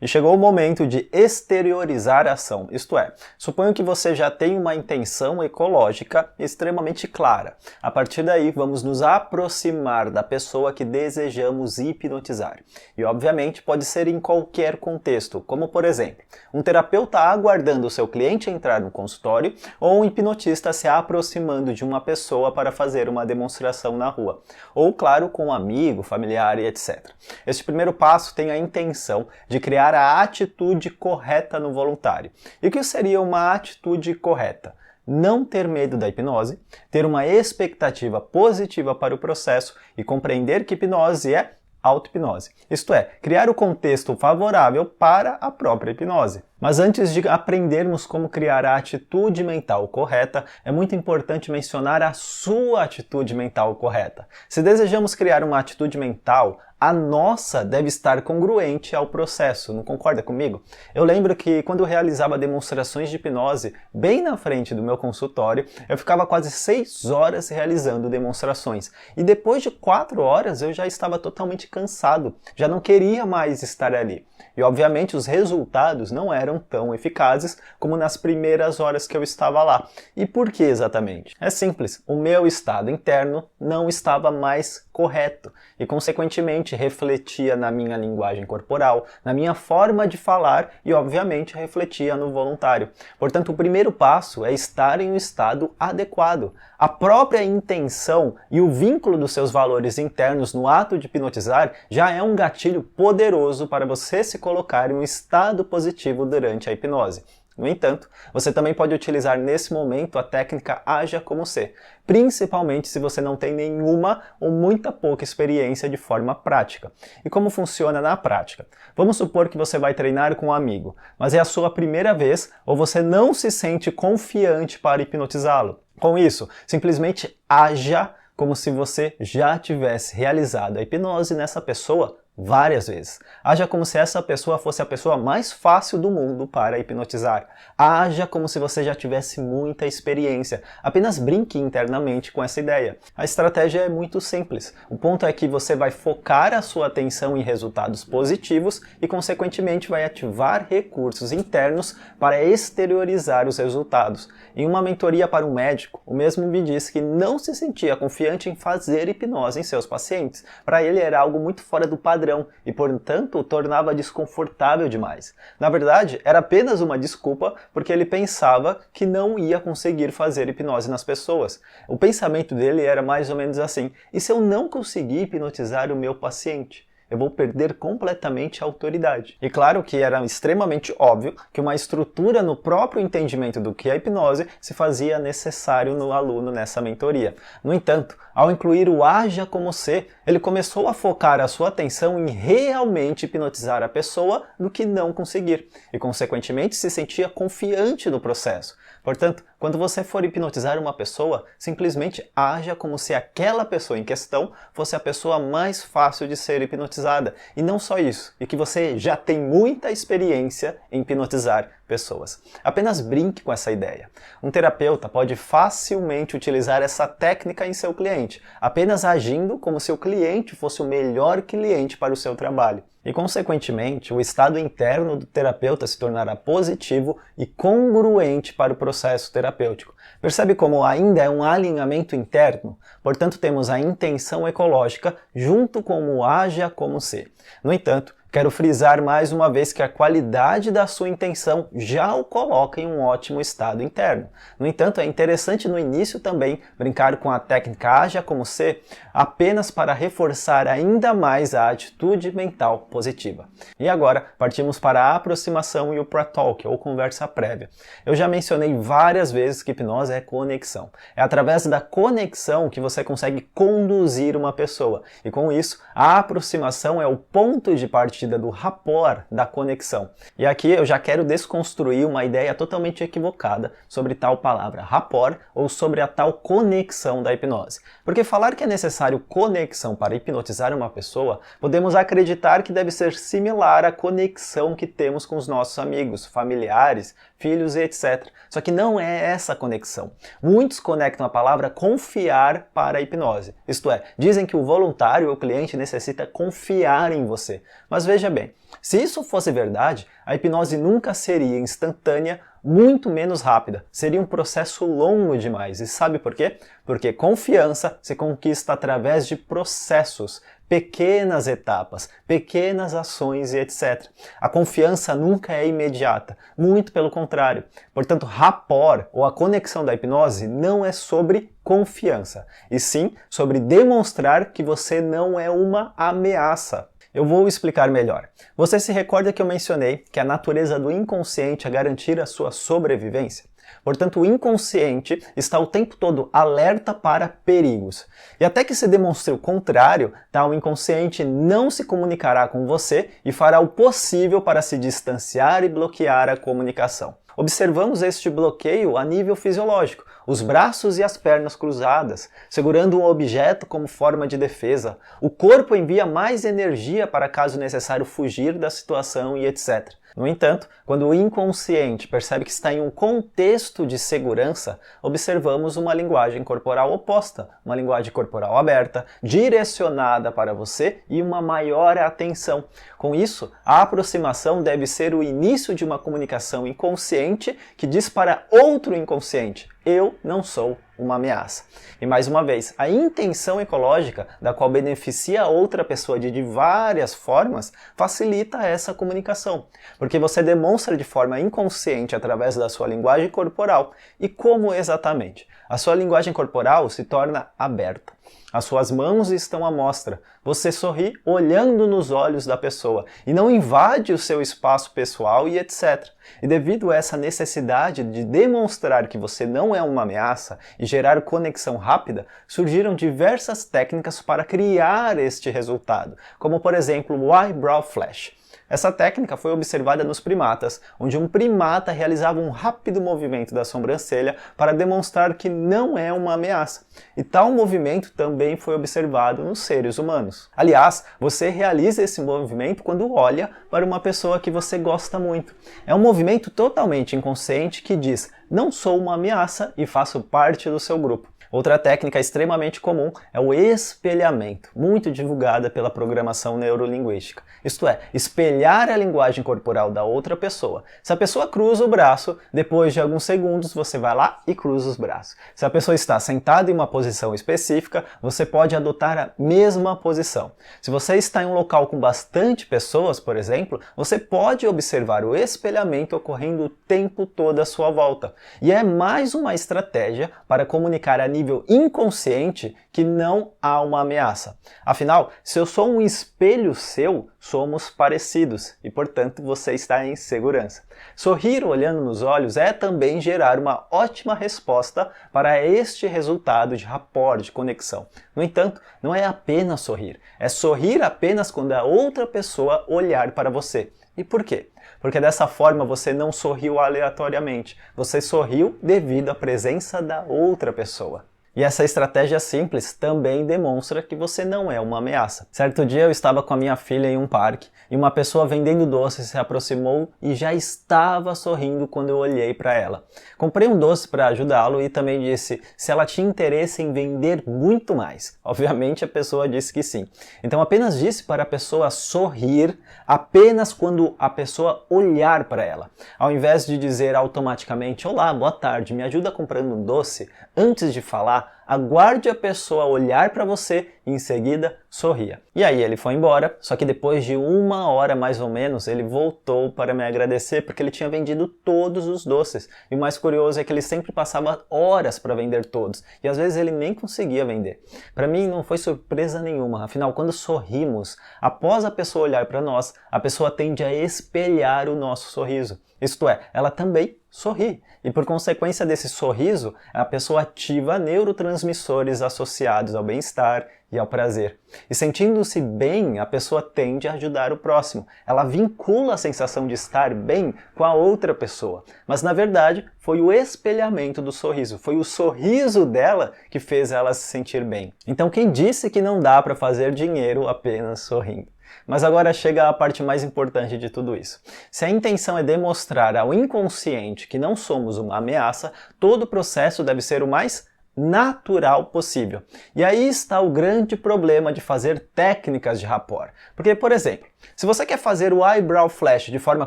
E chegou o momento de exteriorizar a ação, isto é, suponho que você já tem uma intenção ecológica extremamente clara. A partir daí, vamos nos aproximar da pessoa que desejamos hipnotizar. E obviamente pode ser em qualquer contexto, como por exemplo, um terapeuta aguardando o seu cliente entrar no consultório ou um hipnotista se aproximando de uma pessoa para fazer uma demonstração na rua. Ou, claro, com um amigo, familiar e etc. Este primeiro passo tem a intenção de criar a atitude correta no voluntário. E o que seria uma atitude correta? Não ter medo da hipnose, ter uma expectativa positiva para o processo e compreender que hipnose é auto-hipnose. Isto é, criar o contexto favorável para a própria hipnose. Mas antes de aprendermos como criar a atitude mental correta, é muito importante mencionar a sua atitude mental correta. Se desejamos criar uma atitude mental, a nossa deve estar congruente ao processo, não concorda comigo? Eu lembro que quando eu realizava demonstrações de hipnose, bem na frente do meu consultório, eu ficava quase 6 horas realizando demonstrações. E depois de 4 horas eu já estava totalmente cansado, já não queria mais estar ali. E obviamente os resultados não eram tão eficazes como nas primeiras horas que eu estava lá. E por que exatamente? É simples, o meu estado interno não estava mais correto e consequentemente refletia na minha linguagem corporal, na minha forma de falar e obviamente refletia no voluntário. Portanto, o primeiro passo é estar em um estado adequado. A própria intenção e o vínculo dos seus valores internos no ato de hipnotizar já é um gatilho poderoso para você se colocar em um estado positivo durante a hipnose. No entanto, você também pode utilizar nesse momento a técnica Haja Como Se, principalmente se você não tem nenhuma ou muita pouca experiência de forma prática. E como funciona na prática? Vamos supor que você vai treinar com um amigo, mas é a sua primeira vez ou você não se sente confiante para hipnotizá-lo. Com isso, simplesmente haja como se você já tivesse realizado a hipnose nessa pessoa várias vezes. Haja como se essa pessoa fosse a pessoa mais fácil do mundo para hipnotizar. Haja como se você já tivesse muita experiência. Apenas brinque internamente com essa ideia. A estratégia é muito simples. O ponto é que você vai focar a sua atenção em resultados positivos e, consequentemente, vai ativar recursos internos para exteriorizar os resultados. Em uma mentoria para um médico, o mesmo me disse que não se sentia confiante em fazer hipnose em seus pacientes. Para ele era algo muito fora do padrão e, portanto, o tornava desconfortável demais. Na verdade, era apenas uma desculpa porque ele pensava que não ia conseguir fazer hipnose nas pessoas. O pensamento dele era mais ou menos assim: e se eu não conseguir hipnotizar o meu paciente? Eu vou perder completamente a autoridade. E claro que era extremamente óbvio que uma estrutura no próprio entendimento do que é hipnose se fazia necessário no aluno nessa mentoria. No entanto, ao incluir o Haja Como Se, ele começou a focar a sua atenção em realmente hipnotizar a pessoa do que não conseguir, e consequentemente se sentia confiante no processo. Portanto, quando você for hipnotizar uma pessoa, simplesmente haja como se aquela pessoa em questão fosse a pessoa mais fácil de ser hipnotizada. E não só isso, e que você já tem muita experiência em hipnotizar pessoas. Apenas brinque com essa ideia. Um terapeuta pode facilmente utilizar essa técnica em seu cliente, apenas agindo como se o cliente fosse o melhor cliente para o seu trabalho. E, consequentemente, o estado interno do terapeuta se tornará positivo e congruente para o processo terapêutico. Percebe como ainda é um alinhamento interno? Portanto, temos a intenção ecológica junto com o Haja Como Se. No entanto, quero frisar mais uma vez que a qualidade da sua intenção já o coloca em um ótimo estado interno. No entanto, é interessante no início também brincar com a técnica Haja Como Se apenas para reforçar ainda mais a atitude mental positiva. E agora, partimos para a aproximação e o pré-talk, ou conversa prévia. Eu já mencionei várias vezes que hipnose é conexão. É através da conexão que você consegue conduzir uma pessoa. E com isso, a aproximação é o ponto de partida do rapport, da conexão. E aqui eu já quero desconstruir uma ideia totalmente equivocada sobre tal palavra rapport ou sobre a tal conexão da hipnose. Porque falar que é necessário conexão para hipnotizar uma pessoa, podemos acreditar que deve ser similar à conexão que temos com os nossos amigos, familiares, filhos e etc. Só que não é essa conexão. Muitos conectam a palavra confiar para a hipnose. Isto é, dizem que o voluntário ou o cliente necessita confiar em você. Mas veja bem, se isso fosse verdade, a hipnose nunca seria instantânea, muito menos rápida. Seria um processo longo demais. E sabe por quê? Porque confiança se conquista através de processos, pequenas etapas, pequenas ações e etc. A confiança nunca é imediata, muito pelo contrário. Portanto, rapport, ou a conexão da hipnose, não é sobre confiança, e sim sobre demonstrar que você não é uma ameaça. Eu vou explicar melhor. Você se recorda que eu mencionei que a natureza do inconsciente é garantir a sua sobrevivência? Portanto, o inconsciente está o tempo todo alerta para perigos. E até que se demonstre o contrário, o inconsciente não se comunicará com você e fará o possível para se distanciar e bloquear a comunicação. Observamos este bloqueio a nível fisiológico, os braços e as pernas cruzadas, segurando um objeto como forma de defesa. O corpo envia mais energia para caso necessário fugir da situação e etc. No entanto, quando o inconsciente percebe que está em um contexto de segurança, observamos uma linguagem corporal oposta, uma linguagem corporal aberta, direcionada para você e uma maior atenção. Com isso, a aproximação deve ser o início de uma comunicação inconsciente que diz para outro inconsciente: eu não sou uma ameaça. E mais uma vez, a intenção ecológica, da qual beneficia a outra pessoa de várias formas, facilita essa comunicação, porque você demonstra de forma inconsciente através da sua linguagem corporal. E como exatamente? A sua linguagem corporal se torna aberta. As suas mãos estão à mostra. Você sorri olhando nos olhos da pessoa e não invade o seu espaço pessoal e etc. E devido a essa necessidade de demonstrar que você não é uma ameaça e gerar conexão rápida, surgiram diversas técnicas para criar este resultado, como por exemplo o Eyebrow Flash. Essa técnica foi observada nos primatas, onde um primata realizava um rápido movimento da sobrancelha para demonstrar que não é uma ameaça. E tal movimento também foi observado nos seres humanos. Aliás, você realiza esse movimento quando olha para uma pessoa que você gosta muito. É um movimento totalmente inconsciente que diz: não sou uma ameaça e faço parte do seu grupo. Outra técnica extremamente comum é o espelhamento, muito divulgada pela programação neurolinguística. Isto é, espelhar a linguagem corporal da outra pessoa. Se a pessoa cruza o braço, depois de alguns segundos você vai lá e cruza os braços. Se a pessoa está sentada em uma posição específica, você pode adotar a mesma posição. Se você está em um local com bastante pessoas, por exemplo, você pode observar o espelhamento ocorrendo o tempo todo à sua volta. E é mais uma estratégia para comunicar a nível inconsciente que não há uma ameaça. Afinal, se eu sou um espelho seu, somos parecidos e, portanto, você está em segurança. Sorrir olhando nos olhos é também gerar uma ótima resposta para este resultado de rapport, de conexão. No entanto, não é apenas sorrir, é sorrir apenas quando a outra pessoa olhar para você. E por quê? Porque dessa forma você não sorriu aleatoriamente, você sorriu devido à presença da outra pessoa. E essa estratégia simples também demonstra que você não é uma ameaça. Certo dia eu estava com a minha filha em um parque e uma pessoa vendendo doces se aproximou e já estava sorrindo quando eu olhei para ela. Comprei um doce para ajudá-lo e também disse se ela tinha interesse em vender muito mais. Obviamente a pessoa disse que sim. Então apenas disse para a pessoa sorrir apenas quando a pessoa olhar para ela. Ao invés de dizer automaticamente: olá, boa tarde, me ajuda comprando um doce, antes de falar, aguarde a pessoa olhar para você e em seguida sorria. E aí ele foi embora, só que depois de 1 hora mais ou menos ele voltou para me agradecer porque ele tinha vendido todos os doces. E o mais curioso é que ele sempre passava horas para vender todos e às vezes ele nem conseguia vender. Para mim não foi surpresa nenhuma, afinal quando sorrimos, após a pessoa olhar para nós, a pessoa tende a espelhar o nosso sorriso. Isto é, ela também sorri. E por consequência desse sorriso, a pessoa ativa neurotransmissores associados ao bem-estar e ao prazer. E sentindo-se bem, a pessoa tende a ajudar o próximo. Ela vincula a sensação de estar bem com a outra pessoa. Mas na verdade, foi o espelhamento do sorriso. Foi o sorriso dela que fez ela se sentir bem. Então quem disse que não dá para fazer dinheiro apenas sorrindo? Mas agora chega a parte mais importante de tudo isso. Se a intenção é demonstrar ao inconsciente que não somos uma ameaça, todo o processo deve ser o mais natural possível. E aí está o grande problema de fazer técnicas de rapport. Porque, por exemplo, se você quer fazer o eyebrow flash de forma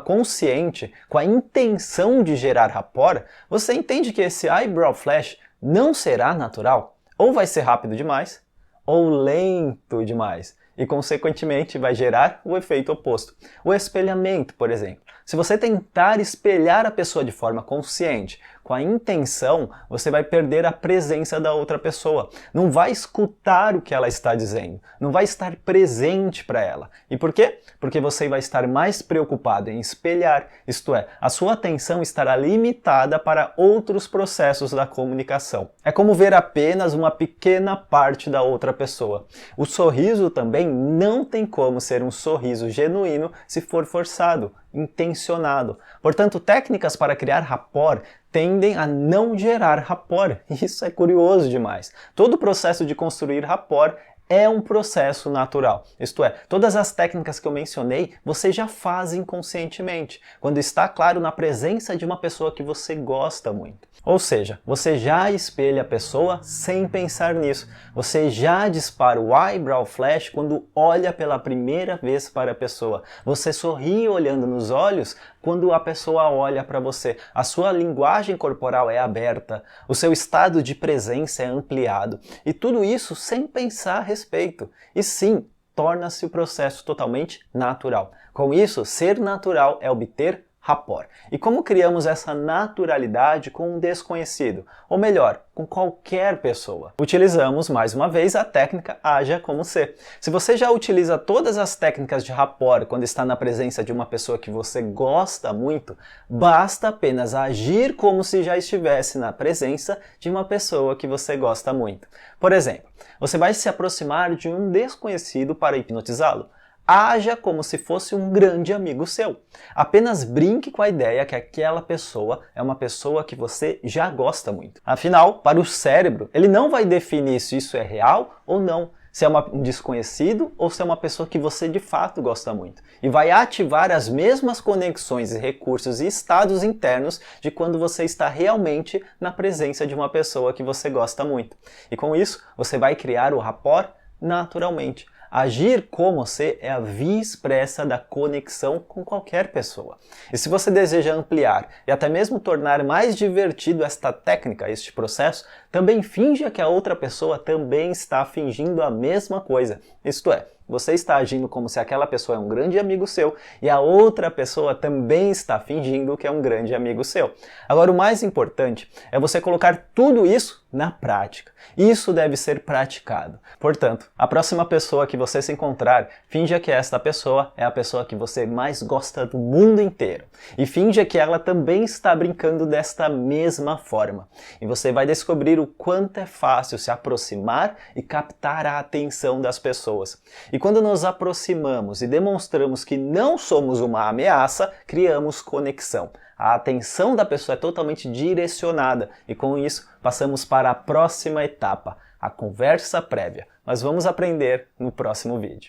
consciente, com a intenção de gerar rapport, você entende que esse eyebrow flash não será natural. Ou vai ser rápido demais, ou lento demais. E, consequentemente, vai gerar o efeito oposto. O espelhamento, por exemplo. Se você tentar espelhar a pessoa de forma consciente, com a intenção, você vai perder a presença da outra pessoa. Não vai escutar o que ela está dizendo. Não vai estar presente para ela. E por quê? Porque você vai estar mais preocupado em espelhar, isto é, a sua atenção estará limitada para outros processos da comunicação. É como ver apenas uma pequena parte da outra pessoa. O sorriso também não tem como ser um sorriso genuíno se for forçado, intencionado. Portanto, técnicas para criar rapport tendem a não gerar rapport. Isso é curioso demais. Todo o processo de construir rapport é um processo natural. Isto é, todas as técnicas que eu mencionei, você já faz inconscientemente, quando está, claro, na presença de uma pessoa que você gosta muito. Ou seja, você já espelha a pessoa sem pensar nisso. Você já dispara o eyebrow flash quando olha pela primeira vez para a pessoa. Você sorri olhando nos olhos quando a pessoa olha para você. A sua linguagem corporal é aberta, o seu estado de presença é ampliado. E tudo isso sem pensar a respeito. E sim, torna-se o processo totalmente natural. Com isso, ser natural é obter rapport. E como criamos essa naturalidade com um desconhecido? Ou melhor, com qualquer pessoa? Utilizamos, mais uma vez, a técnica Haja Como Se. Se você já utiliza todas as técnicas de rapport quando está na presença de uma pessoa que você gosta muito, basta apenas agir como se já estivesse na presença de uma pessoa que você gosta muito. Por exemplo, você vai se aproximar de um desconhecido para hipnotizá-lo. Haja como se fosse um grande amigo seu. Apenas brinque com a ideia que aquela pessoa é uma pessoa que você já gosta muito. Afinal, para o cérebro, ele não vai definir se isso é real ou não, se é um desconhecido ou se é uma pessoa que você de fato gosta muito. E vai ativar as mesmas conexões e recursos e estados internos de quando você está realmente na presença de uma pessoa que você gosta muito. E com isso, você vai criar o rapport naturalmente. Agir como você é a via expressa da conexão com qualquer pessoa. E se você deseja ampliar e até mesmo tornar mais divertido esta técnica, este processo, também finja que a outra pessoa também está fingindo a mesma coisa. Isto é, você está agindo como se aquela pessoa é um grande amigo seu e a outra pessoa também está fingindo que é um grande amigo seu. Agora, o mais importante é você colocar tudo isso na prática. Isso deve ser praticado. Portanto, a próxima pessoa que você se encontrar, finja que esta pessoa é a pessoa que você mais gosta do mundo inteiro. E finja que ela também está brincando desta mesma forma. E você vai descobrir o quanto é fácil se aproximar e captar a atenção das pessoas. E quando nos aproximamos e demonstramos que não somos uma ameaça, criamos conexão. A atenção da pessoa é totalmente direcionada e com isso passamos para a próxima etapa, a conversa prévia. Mas vamos aprender no próximo vídeo.